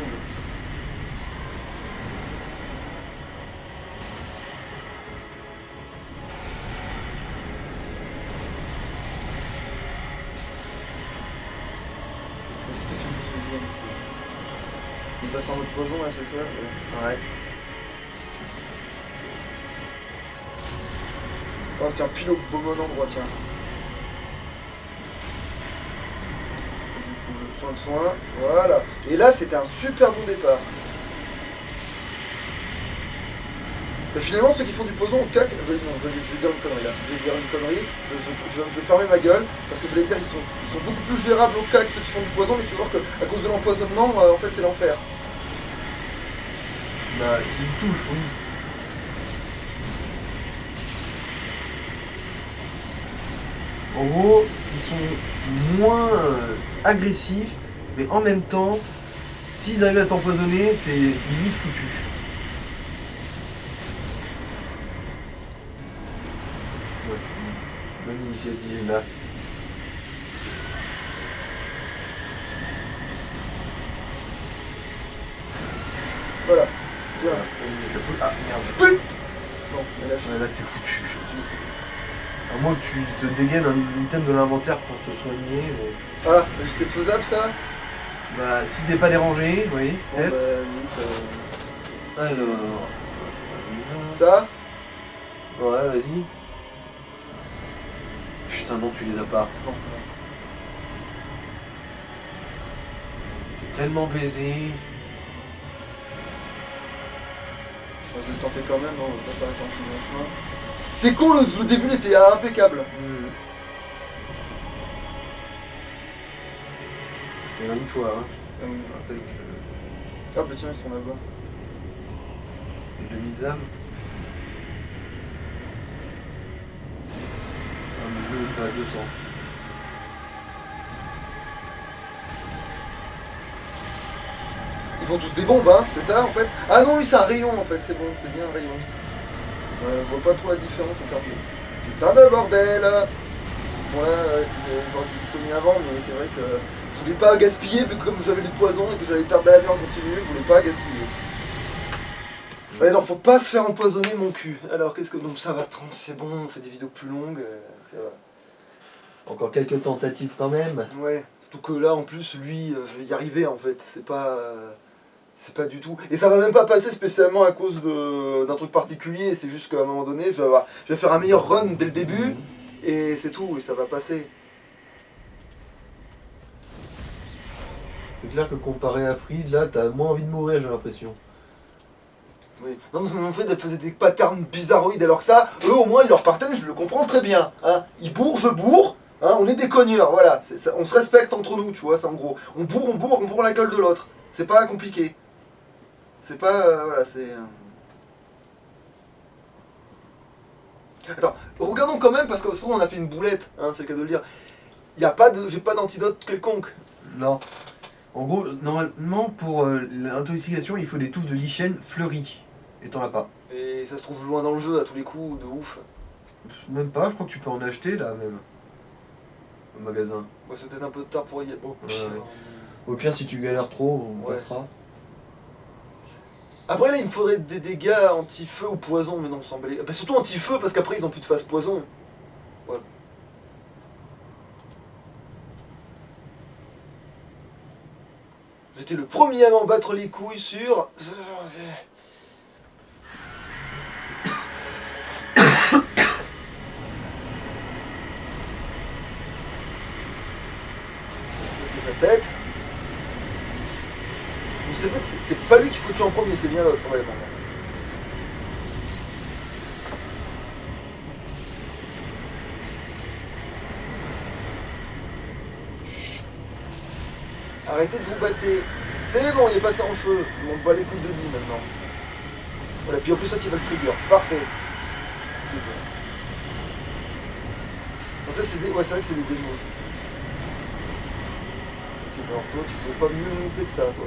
Mais c'était qu'une deuxième. Il passe en mode poison là, c'est ça? Ouais. Oh tiens, pile au bon endroit, tiens. Du coup, le soin de soin, voilà. Et là, c'était un super bon départ. Et finalement, ceux qui font du poison, au cac, je vais dire une connerie là. Je vais dire une connerie, je vais fermer ma gueule, parce que je voulais dire, ils sont beaucoup plus gérables au cac, ceux qui font du poison, mais tu vois qu'à cause de l'empoisonnement, en fait, c'est l'enfer. Bah, s'il touche, oui. En gros, ils sont moins agressifs, mais en même temps, s'ils arrivent à t'empoisonner, t'es limite foutu. Ouais, bonne initiative là. Voilà. Bien. Ah merde. Pute. Bon, mais là, je suis... Ouais, là t'es foutu. À moins que tu te dégaines un item de l'inventaire pour te soigner. Mais... Ah, c'est faisable ça? Bah, si t'es pas dérangé, oui, Bon, peut-être. bah, limite, Alors. ça? Ouais, vas-y. Putain, non, tu les as pas. Non. T'es tellement baisé. Je vais le tenter quand même, non, on va pas s'arrêter en tout chemin. C'est con, le début il était impeccable. Éloigne-toi, hein. Ah bah tiens, ils sont là-bas. T'es demi-âme. Un milieu, il va à 200. Ils font tous des bombes, hein, c'est ça en fait? Ah non, lui c'est un rayon en fait, c'est bon, c'est bien un rayon. Je vois pas trop la différence en termes de... Putain de bordel! Bon là, j'aurais dû le soigner avant, mais c'est vrai que je voulais pas gaspiller, vu que comme j'avais des poisons et que j'allais perdre de la vie en continu, je voulais pas gaspiller. Ouais, non, faut pas se faire empoisonner mon cul. Alors qu'est-ce que... Donc ça va, c'est bon, on fait des vidéos plus longues, c'est vrai. Encore quelques tentatives quand même. Ouais, surtout que là en plus, lui, je vais y arriver en fait, c'est pas... C'est pas du tout. Et ça va même pas passer spécialement à cause d'un truc particulier, c'est juste qu'à un moment donné, je vais faire un meilleur run dès le début, et c'est tout, et ça va passer. C'est clair que comparé à Fried, là, t'as moins envie de mourir, j'ai l'impression. Oui. Non, parce qu'en fait, elle faisait des patterns bizarroïdes, alors que ça, eux au moins, ils leur partaient, je le comprends très bien. Hein. Ils bourrent, je bourre, hein, on est des cogneurs, voilà. Ça, on se respecte entre nous, tu vois, c'est en gros. On bourre la gueule de l'autre. C'est pas compliqué. C'est pas. Voilà, c'est. Attends, regardons quand même, parce que souvent on a fait une boulette, hein, c'est le cas de le dire. Y a pas de. J'ai pas d'antidote quelconque. Non. En gros, normalement, pour l'intoxication, il faut des touffes de lichen fleuries. Et t'en as pas. Et ça se trouve loin dans le jeu à tous les coups, de ouf. Même pas, je crois que tu peux en acheter là même. Au magasin. Ouais, c'est peut-être un peu tard pour y aller. Au pire. Ouais. Au pire, si tu galères trop, on Ouais. passera. Après là, il me faudrait des dégâts anti-feu ou poison, mais non, sans blé. Bah, surtout anti-feu, parce qu'après ils ont plus de phase poison. Ouais. J'étais le premier à m'en battre les couilles sur. Ça, c'est sa tête. Donc c'est pas lui qu'il faut tuer en premier, c'est bien l'autre. Ouais, bon. Chut. Arrêtez de vous battre. C'est bon, il est passé en feu. Je m'en bats les couilles de lui maintenant. Voilà, puis en plus, toi, tu vas le trigger. Parfait. C'est bon. Donc ça, c'est des... Ouais, c'est vrai que c'est des démons. Ok, alors toi, tu peux pas mieux m'occuper que ça, toi.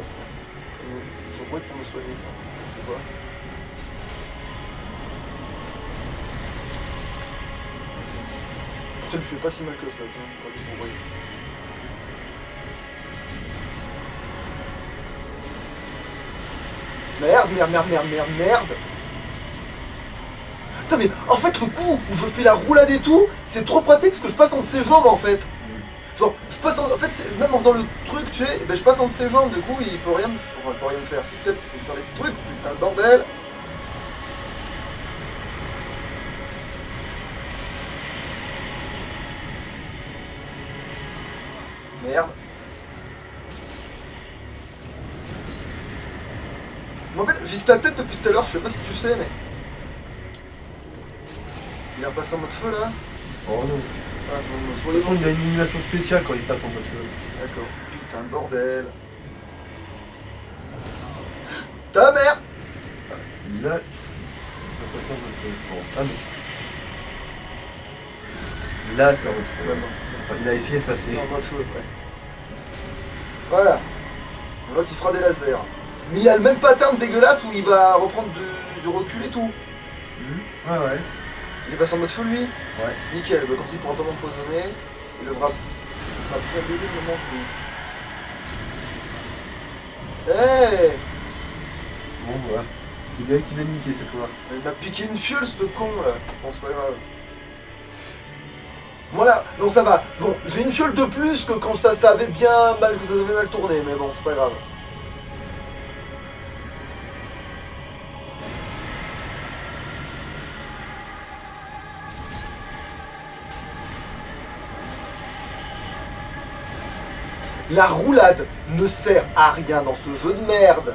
Je pourrais pour me soigner, toi. Je sais pas. Ça lui fait pas si mal que ça, tiens. On va lui envoyer. Merde. Putain, mais en fait, le coup où je fais la roulade et tout, c'est trop pratique parce que je passe entre ses jambes en fait. Genre, je passe en fait, même en faisant le truc, tu sais, ben, je passe entre ses jambes, du coup, il peut rien me, enfin, il peut rien me faire. C'est peut-être qu'il peut faire des trucs, putain, bordel. Merde. Mais en fait, j'ai ta tête depuis tout à l'heure, je sais pas si tu sais, mais. Il est repassé en mode feu là. Oh non. Ah, De toute façon, il y a une animation spéciale quand il passe en mode feu. D'accord. Putain, bordel. Ta mère. Là, il passe en mode feu. Bon, ah mais. Là, c'est en mode feu. Enfin, il a essayé de passer. En mode feu, ouais. Voilà. L'autre il fera des lasers. Mais il y a le même pattern dégueulasse où il va reprendre du recul et tout. Ouais, ouais. Il est passé en mode feu lui. Ouais. Nickel, bah, comme s'il pourra pas m'empoisonner. Il devra. Il sera plus abaisé de moment plus. Hey. Bon, voilà. C'est Gaël qui l'a niqué cette fois. Il m'a piqué une fiole ce con là. Bon, c'est pas grave. Voilà, non ça va. Bon, j'ai une fiole de plus que quand ça avait bien mal, que ça avait mal tourné, mais bon, c'est pas grave. La roulade ne sert à rien dans ce jeu de merde.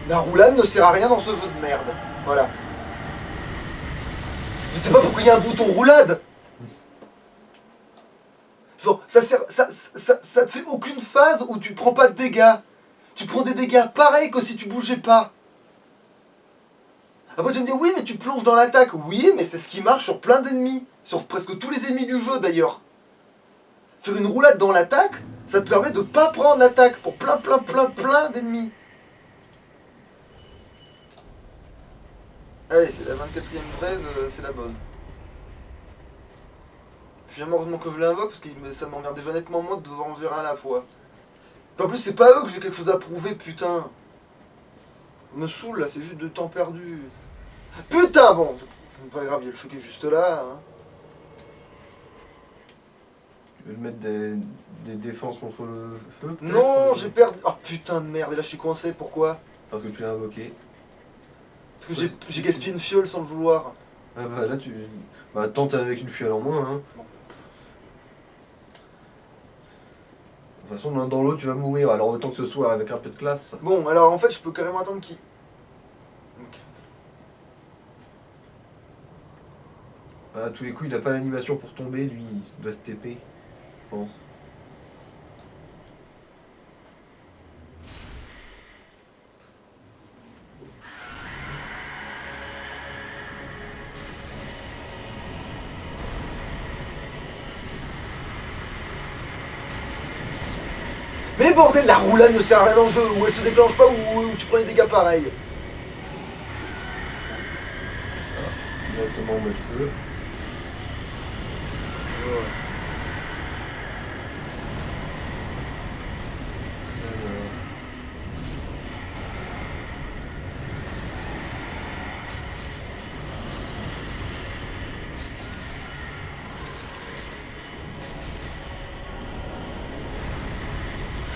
La roulade ne sert à rien dans ce jeu de merde. Voilà. Je sais pas pourquoi il y a un bouton roulade. Genre, ça te fait aucune phase où tu prends pas de dégâts. Tu prends des dégâts pareils que si tu bougeais pas. Après tu me dis oui mais tu plonges dans l'attaque. Oui mais c'est ce qui marche sur plein d'ennemis. Sur presque tous les ennemis du jeu d'ailleurs. Faire une roulade dans l'attaque, ça te permet de pas prendre l'attaque pour plein d'ennemis. Allez, c'est la 24e braise, c'est la bonne. Finalement, heureusement que je l'invoque parce que ça m'emmerde déjà nettement moins de devoir en gérer à la fois. En plus, c'est pas eux que j'ai quelque chose à prouver, putain. On me saoule là, c'est juste de temps perdu. Putain, bon, c'est pas grave, il y a le feu qui est juste là. Hein. Tu veux mettre des défenses contre le feu Non, j'ai perdu. Oh putain de merde, et là je suis coincé, pourquoi? Parce que tu l'as invoqué. Parce que j'ai gaspillé une fiole sans le vouloir. Ah bah là tu. Bah tente avec une fiole en moins hein. Bon. toute façon, l'un dans l'autre, tu vas mourir, alors autant que ce soit avec un peu de classe. Bon, alors en fait, je peux carrément attendre qu'il... Ok. À tous les coups, il n'a pas l'animation pour tomber, lui, il doit se TP, je pense. Mais bordel, la roulade ne sert à rien dans le jeu, ou elle se déclenche pas, ou tu prends les dégâts pareils. Directement en mode feu.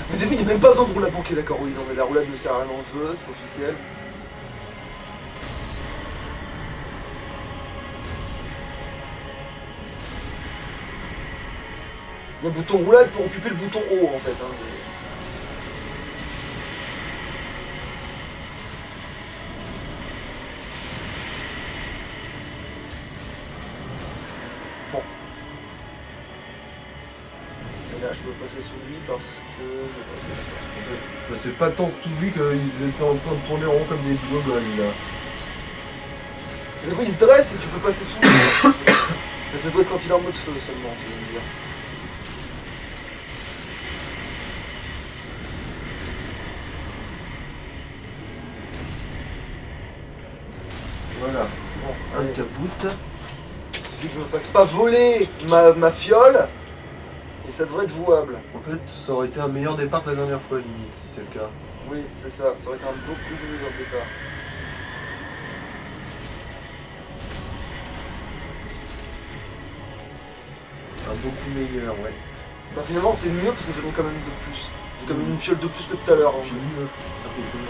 Mais des fois, il n'y a même pas besoin de roulade. Ok, d'accord, oui, non, mais la roulade ne sert à rien dans le jeu, c'est officiel. Il y a le bouton roulade pour occuper le bouton haut, en fait. Hein. Bon. Et là, je peux passer sous lui parce que... C'est pas tant sous lui qu'ils étaient en train de tourner en rond comme des gogoles là. Et des fois, il se dresse et tu peux passer sous lui. Mais ça doit être quand il est en mode feu seulement, tu veux me dire. Voilà. Bon, Un allez. capoute. Il suffit que je me fasse pas voler ma fiole et ça devrait être jouable. En fait, ça aurait été un meilleur départ que la dernière fois, limite, si c'est le cas. Oui, c'est ça. Ça aurait été un beaucoup meilleur départ. Un beaucoup meilleur, ouais. Bah finalement c'est mieux parce que j'en ai quand même de plus. J'ai quand même une fiole de plus que tout à l'heure. J'ai mieux.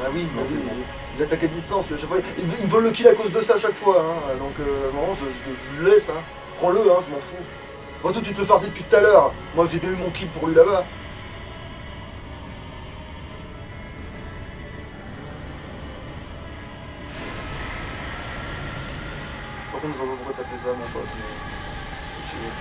Ah oui, Non, bah c'est oui, bon. il attaque à distance. Lui, à chaque fois, il me vole le kill à cause de ça à chaque fois. Hein. Donc non, je le laisse. Hein. Prends-le, hein, je m'en fous. Moi toi tu te farcis depuis tout à l'heure. Moi j'ai bien eu mon kill pour lui là-bas. Par contre je vois pas pourquoi t'as fait ça mon pote. Mais... tu veux.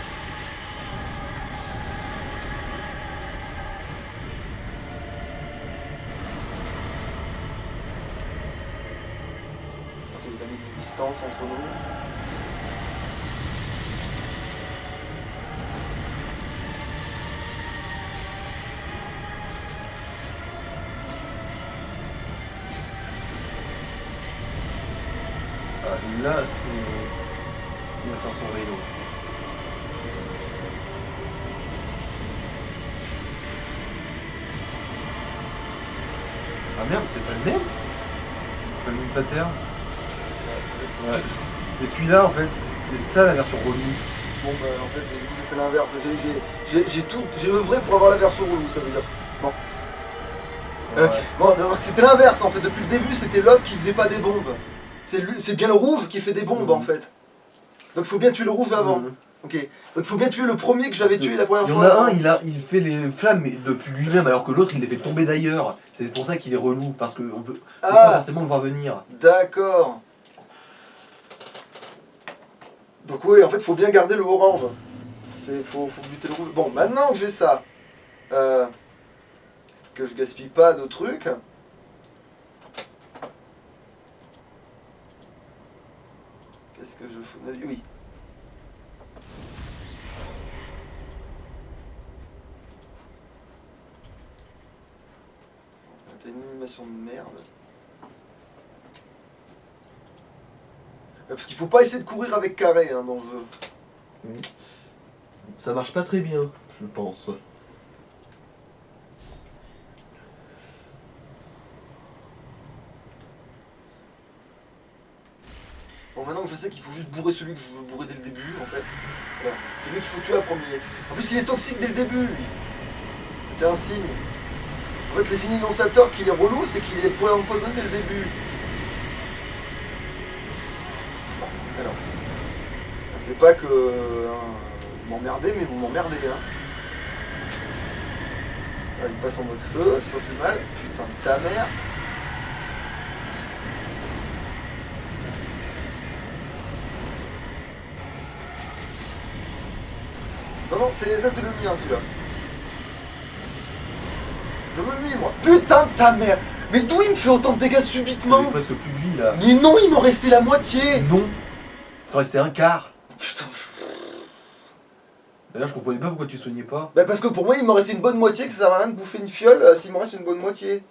Ok, il a mis une distance entre nous. Ah, là, c'est. Il va faire son vélo. Ah merde, c'est pas le même? C'est pas le même pattern? Ouais, c'est celui-là en fait, c'est ça la version relou. Bon bah en fait du coup j'ai fait l'inverse, j'ai œuvré pour avoir la version relou ça veut dire. Bon. Ouais. Ok. Bon c'était l'inverse en fait, depuis le début c'était l'autre qui faisait pas des bombes. C'est bien le rouge qui fait des bombes en fait. Donc il faut bien tuer le rouge avant. Ok. Donc il faut bien tuer le premier que j'avais tué la première Il y en fois. a un, il fait les flammes mais depuis lui-même alors que l'autre il les fait tomber d'ailleurs. C'est pour ça qu'il est relou parce qu'on peut pas forcément le voir venir. D'accord. Donc oui en fait faut bien garder le orange. Faut buter le rouge. Bon maintenant que j'ai ça, que je gaspille pas de trucs. Qu'est-ce que je fous? Oui. T'as une animation de merde. Parce qu'il faut pas essayer de courir avec carré hein, dans le jeu. Ça marche pas très bien, je pense. Bon maintenant que je sais qu'il faut juste bourrer celui que je veux bourrer dès le début en fait. Voilà. C'est lui qu'il faut tuer à premier. En plus il est toxique dès le début lui. C'était un signe. En fait les signes annonciateurs qu'il est relou c'est qu'il est empoisonné dès le début. Bon, alors. C'est pas que vous m'emmerdez mais vous m'emmerdez hein. Là, il passe en mode feu, c'est pas plus mal. Putain de ta mère. Non, non, ça c'est le mien celui-là. Je me le mis moi. Putain de ta mère. Mais d'où il me fait autant de dégâts subitement? J'avais presque plus de vie là. Mais non, il m'en restait la moitié. Non. T'en restait un quart. Putain. D'ailleurs, je comprenais pas pourquoi tu soignais pas. Bah parce que pour moi, il m'en restait une bonne moitié, que ça sert à rien de bouffer une fiole s'il m'en reste une bonne moitié.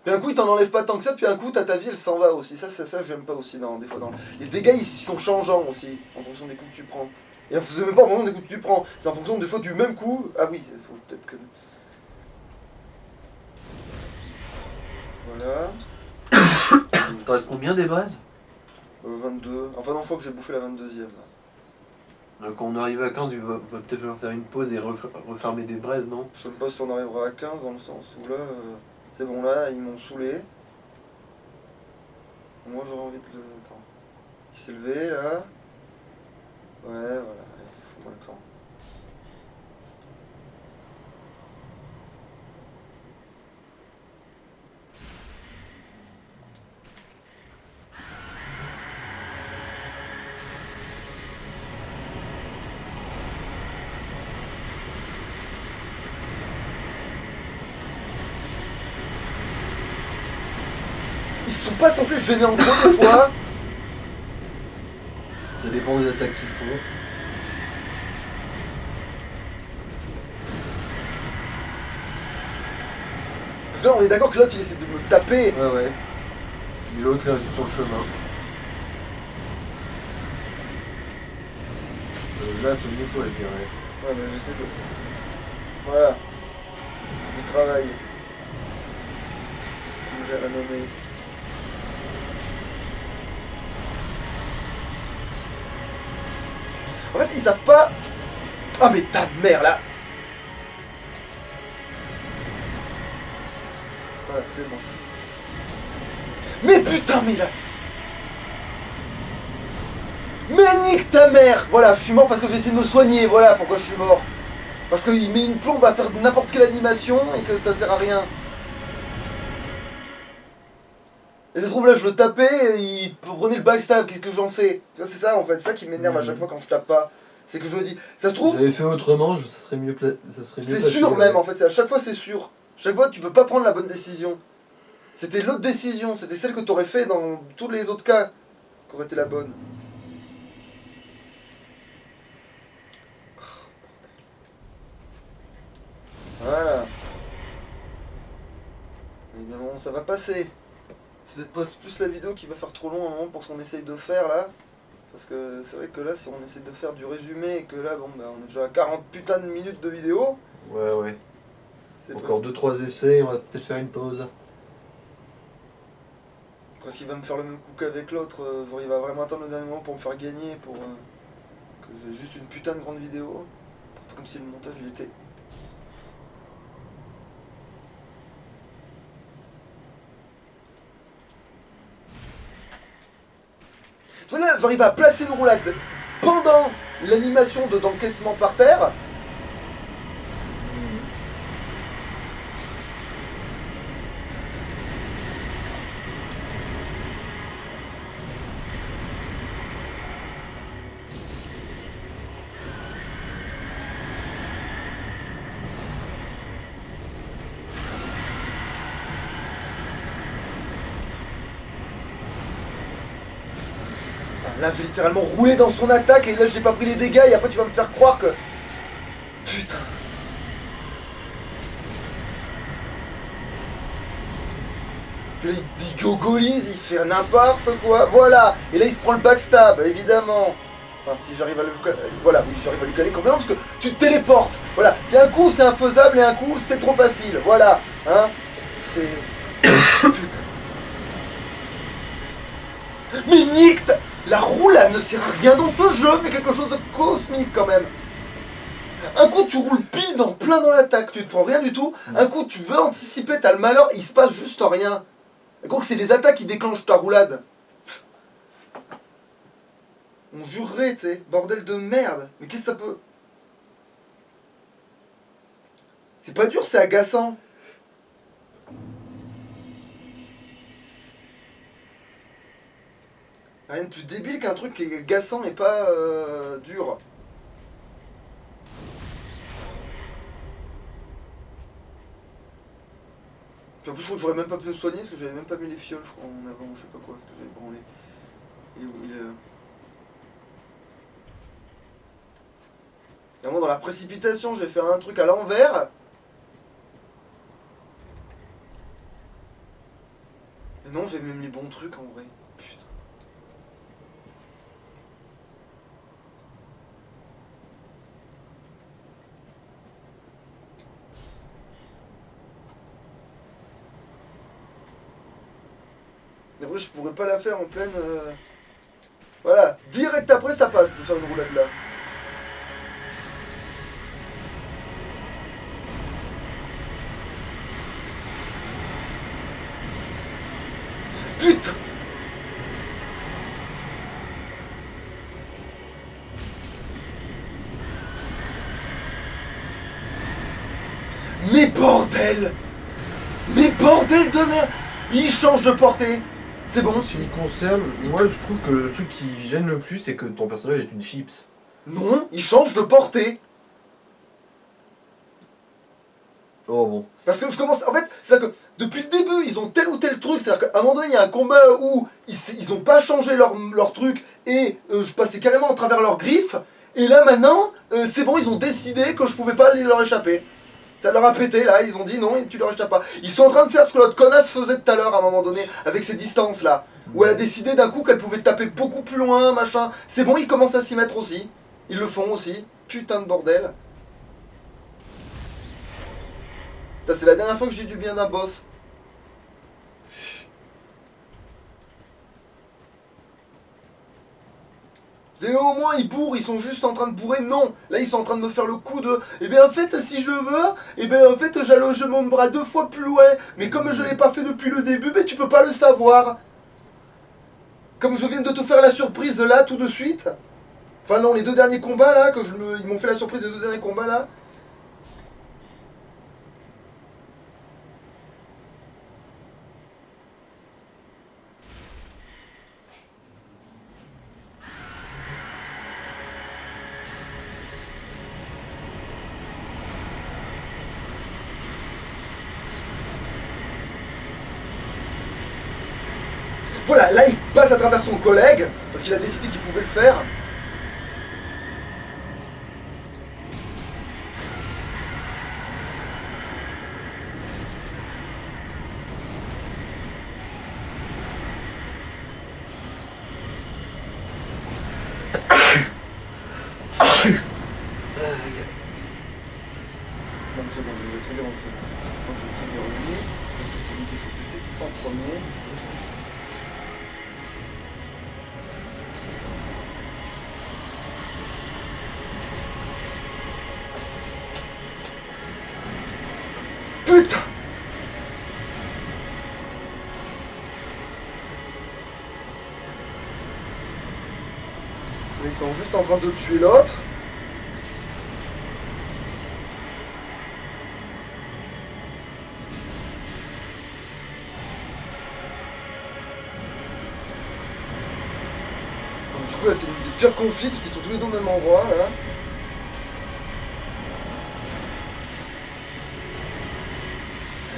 Puis un coup, il t'en enlève pas tant que ça, puis un coup, t'as ta vie, elle s'en va aussi. Ça j'aime pas aussi, des fois. Les dégâts, ils sont changeants aussi, en fonction des coups que tu prends. Et c'est même pas en fonction des coups que tu prends, c'est en fonction des fois du même coup. Ah oui, il faut peut-être que... Voilà. T'en restes combien des braises? 22. Enfin non, je crois que j'ai bouffé la 22e là. Quand on arrive à 15, il va peut-être falloir faire une pause et refermer des braises, non? Je sais même pas si on arrivera à 15 dans le sens où là, c'est bon là, ils m'ont saoulé. Moi j'aurais envie de le... Attends. Il s'est levé là. Ouais, voilà, allez, fous-moi le camp. Ils sont pas censés gêner en gros des fois. Ça dépend des attaques qu'il faut. Parce que là on est d'accord que l'autre il essaie de me taper. Ouais. Et l'autre, il reste sur le chemin. Là, souviens-toi, je dirais. Ouais mais j'essaie de... Voilà. Du travail. Comme j'ai la nommé. En fait ils savent pas... Ah mais ta mère là. Voilà, c'est bon. Mais putain, mais là... Mais nique ta mère. Voilà, je suis mort parce que j'ai essayé de me soigner, voilà pourquoi je suis mort. Parce qu'il met une plombe à faire n'importe quelle animation et que ça sert à rien. Et ça se trouve là, je le tapais, et il prenait le backstab, qu'est-ce que j'en sais? C'est ça en fait, c'est ça qui m'énerve à chaque fois quand je tape pas. C'est que je me dis, ça se trouve... J'avais fait autrement, ça serait mieux C'est sûr même en fait, à chaque fois c'est sûr. Chaque fois tu peux pas prendre la bonne décision. C'était l'autre décision, c'était celle que t'aurais fait dans tous les autres cas qui aurait été la bonne. Voilà. Et bien bon, ça va passer. C'est peut-être plus la vidéo qui va faire trop long à un moment pour ce qu'on essaye de faire là. Parce que c'est vrai que là, si on essaie de faire du résumé et que là, bon, bah, on est déjà à 40 putains de minutes de vidéo. Ouais. C'est Encore 2-3 essais, on va peut-être faire une pause. Parce qu'il va me faire le même coup qu'avec l'autre, genre il va vraiment attendre le dernier moment pour me faire gagner, pour que j'ai juste une putain de grande vidéo. Comme si le montage il était... Voilà, j'arrive à placer une roulade pendant l'animation d'encaissement par terre. Là, j'ai littéralement roulé dans son attaque et là, j'ai pas pris les dégâts et après, tu vas me faire croire que... Putain. Puis là, il gogolise, il fait n'importe quoi. Voilà. Et là, il se prend le backstab, évidemment. Enfin, si j'arrive à le... Voilà, oui, j'arrive à lui caler complètement parce que tu te téléportes. Voilà. C'est un coup, c'est infaisable et un coup, c'est trop facile. Voilà. Hein. C'est... Putain. Mais nique ta... La roulade ne sert à rien dans ce jeu, mais quelque chose de cosmique quand même. Un coup tu roules pile en plein dans l'attaque, tu te prends rien du tout. Un coup tu veux anticiper, t'as le malheur, il se passe juste rien. Je crois que c'est les attaques qui déclenchent ta roulade. On jurerait, tu sais. Bordel de merde. Mais qu'est-ce que ça peut... C'est pas dur, c'est agaçant. Rien de plus débile qu'un truc qui est agaçant et pas dur. Puis en plus, je crois que j'aurais même pas pu me soigner parce que j'avais même pas mis les fioles, je crois, en avant, ou je sais pas quoi, parce que j'avais branlé. Il est où? Il est là. Et moi, dans la précipitation, j'ai fait un truc à l'envers. Et non, j'ai même les bons trucs en vrai. Putain. Mais après, je pourrais pas la faire en pleine. Voilà, direct après, ça passe de faire une roulade là. Putain! Mais bordel! Mais bordel de merde! Il change de portée! C'est bon? En ce qui concerne, moi je trouve que le truc qui gêne le plus, c'est que ton personnage est une chips. Non, il change de portée! Oh bon. Parce que je commence. En fait, c'est-à-dire que depuis le début, ils ont tel ou tel truc. C'est-à-dire qu'à un moment donné, il y a un combat où ils ont pas changé leur truc et je passais carrément à travers leurs griffes. Et là maintenant, c'est bon, ils ont décidé que je pouvais pas leur échapper. Ça leur a pété là, ils ont dit non, tu leur échappes pas. Ils sont en train de faire ce que l'autre connasse faisait tout à l'heure à un moment donné, avec ces distances là. Où elle a décidé d'un coup qu'elle pouvait taper beaucoup plus loin, machin. C'est bon, ils commencent à s'y mettre aussi. Ils le font aussi. Putain de bordel. C'est la dernière fois que j'ai du bien d'un boss. Et au moins ils bourrent, ils sont juste en train de bourrer. Non, là ils sont en train de me faire le coup de. Eh bien en fait si je veux, eh bien en fait j'allonge mon bras 2 fois plus loin. Mais comme je l'ai pas fait depuis le début, ben tu peux pas le savoir. Comme je viens de te faire la surprise là tout de suite. Enfin non, les 2 derniers combats là, ils m'ont fait la surprise des 2 derniers combats là. Voilà, là il passe à travers son collègue, parce qu'il a décidé qu'il pouvait le faire. Donc c'est bon, je vais très bien en tout. Moi je vais très bien lui, parce que c'est lui qu'il faut buter en premier. Putain! Ils sont juste en train de tuer l'autre. Donc, du coup là c'est une des pires conflits parce qu'ils sont tous les deux au même endroit là.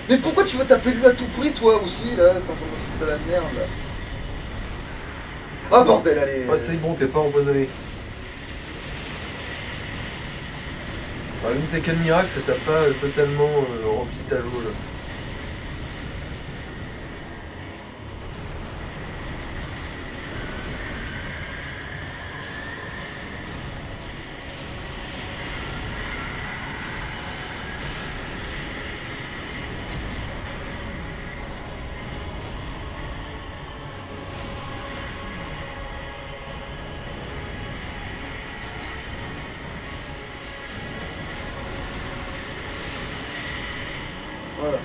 Mais pourquoi tu veux taper lui à tout prix toi aussi là? T'es en train de me foutre de la merde là. Ah bordel, allez! Ouais, c'est bon, t'es pas empoisonné. Alors, une c'est quel miracle, ça t'a pas totalement rempli ta jauge. Voilà.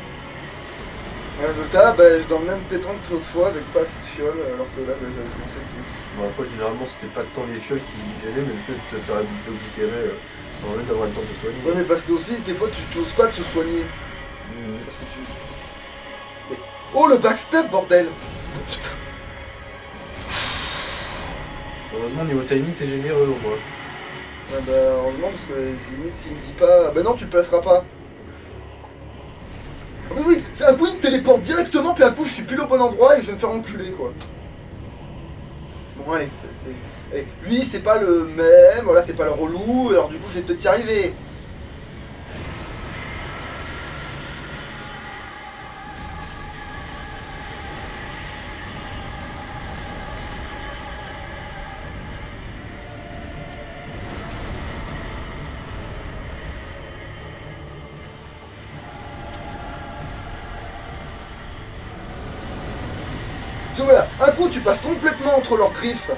Résultat, dans le même pétrin que l'autre fois, avec pas assez de fioles, alors que là, j'avais commencé avec tout. Bon, après, généralement, c'était pas tant les fioles qui gênaient, mais le fait de te faire oblitérer sans même d'avoir le temps de te soigner. Ouais, mais parce que aussi, des fois, tu n'oses pas te soigner. Parce que tu. Mais... Oh, le backstep, bordel! Oh, putain. Heureusement, niveau timing, c'est généreux au moins. Ouais, heureusement, parce que c'est limite s'il me dit pas. Non, tu le placeras pas. Ah, oui, c'est un coup, il me téléporte directement, puis un coup, je suis pile au bon endroit et je vais me faire enculer, quoi. Bon, allez, allez. Lui, c'est pas le même, voilà, c'est pas le relou, alors du coup, je vais peut-être y arriver. Tu vois, un coup, tu passes complètement entre leurs griffes.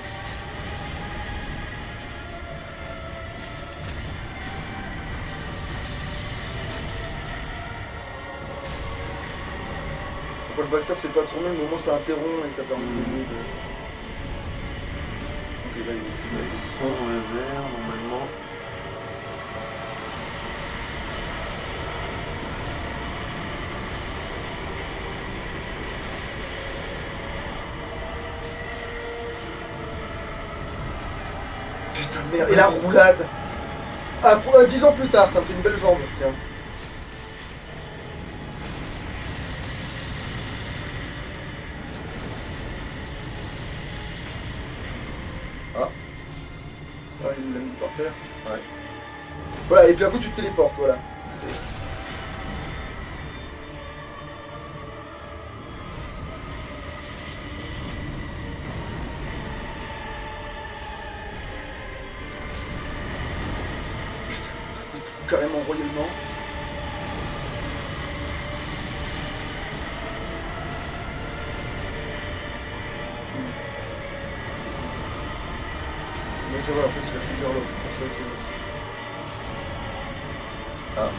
Pourquoi le backstep fait pas tourner, mais au moins ça interrompt et ça permet de gagner de... Ok, là, Ils sont en laser, normalement. Putain de merde, et la roulade. Ah, 10 ans plus tard, ça me fait une belle jambe, tiens. Ah. Ah, il l'a mis par terre. Ouais. Voilà, et puis un coup tu te téléportes, voilà. Carrément royalement. Donc ça va, après c'est la trigger là, c'est pour ça que... Ah.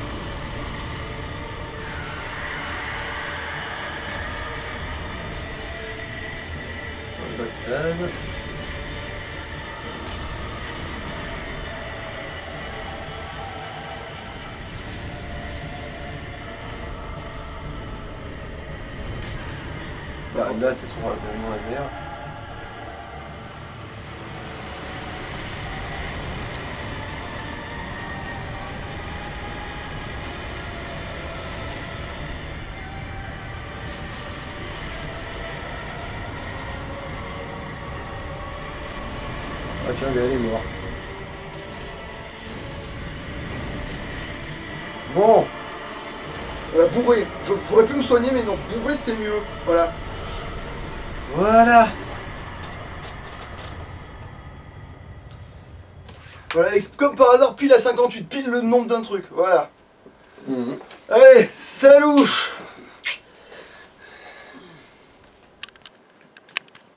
Le backstab. Bah, là, c'est son rayon laser. Ah tiens, Gaël est mort. Bon. Voilà, bourré. J'aurais pu me soigner, mais non, bourré c'était mieux. Voilà. Voilà. Voilà, comme par hasard, pile à 58, pile le nombre d'un truc. Voilà. Mmh. Allez, salut!